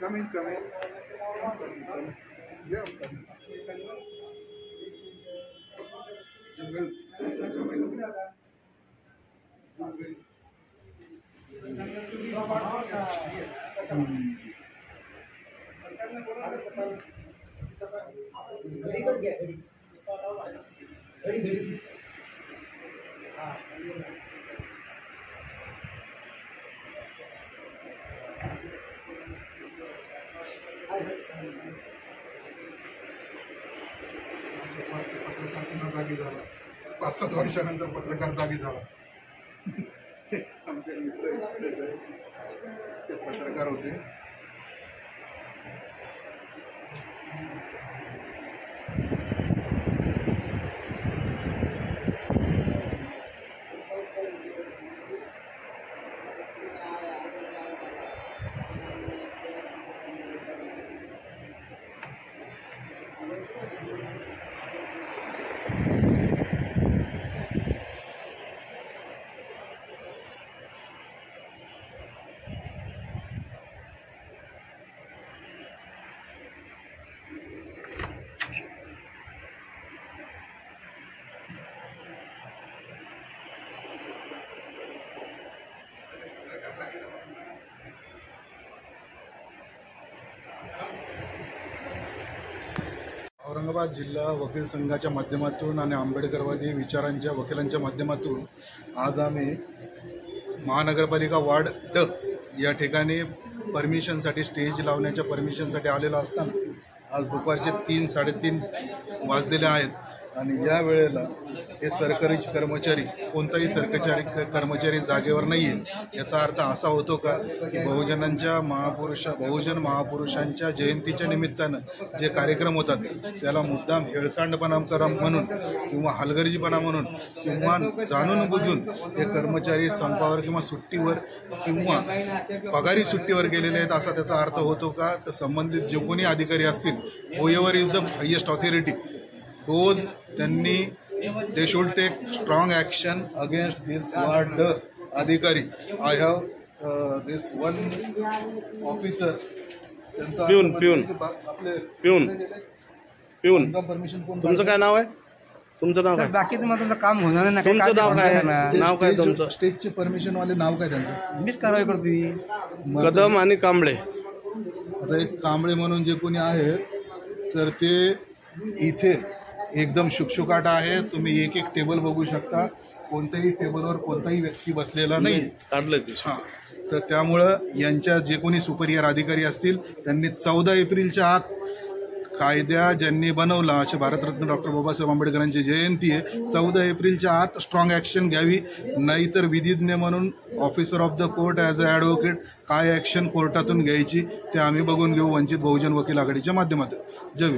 Coming. Yeah, coming. जागी झाला 5-7 वर्षानंतर पत्रकार जागी झाला। आमचे मित्र ते पत्रकार होते। औरंगाबाद जिल्हा वकील संघाच्या माध्यमातून आणि आंबेडकरवादी विचारांच्या वकिलांच्या माध्यमातून आज आम्ही महानगरपालिका वार्ड ड या ठिकाणी परमिशनसाठी स्टेज लावण्याच्या परमिशनसाठी आलेलो असताना आज दुपारचे 3-3:30 वाजलेले आहेत आणि या वेळेला हे सरकारी कर्मचारी कोणताही सरकारी कर्मचारी जागेवर नाही आहे। याचा अर्थ असा होतो का की बहुजन महापुरुषांच्या जयंतीच्या निमित्तानं जे कार्यक्रम होतात त्याला मुद्दाम हेळसांडपणा म्हणून किंवा हलगर्जीपणा म्हणून किंवा जाणून बुजून हे कर्मचारी संपावर किंवा सुट्टीवर किंवा पगारी सुट्टीवर गेलेले आहेत असा त्याचा अर्थ होतो का? तर संबंधित जे कोणी अधिकारी असतील, however is the highest authority, those त्यांनी they should take strong action against this ward adhikari. I have this one officer. Piun. Permission. तुमचं काय नाव आहे? तुमचं नाव काय? बाकी तुमचं काम होणार नाही। तुमचं नाव काय? नाव काय तुमचं? स्टेजचे परमिशन वाले नाव काय त्यांचं? मीच कारवाई करतो। कदम आणि कांबळे। आता एक कांबळे म्हणून जे कोणी आहेत तर ते इथे एकदम शुकशुकाट आहे। तुम्ही एक टेबल बघू शकता, कोणत्याही टेबलवर कोणताही व्यक्ती बसलेला नाही काढलं ते। हां, तर त्यामुळं यांच्या जे कोणी सुपरियर अधिकारी असतील त्यांनी 14 एप्रिलच्या आत कायदा ज्यांनी बनवला असे भारतरत्न डॉक्टर बाबासाहेब आंबेडकरांची जयंती आहे, 14 एप्रिलच्या आत स्ट्रॉंग ॲक्शन घ्यावी, नाहीतर विधिज्ञ म्हणून officer of the court as a advocate काय ॲक्शन कोर्टातून घ्यायची ते आम्ही बघून घेऊ वंचित बहुजन वकील आघाडीच्या माध्यमातून। जय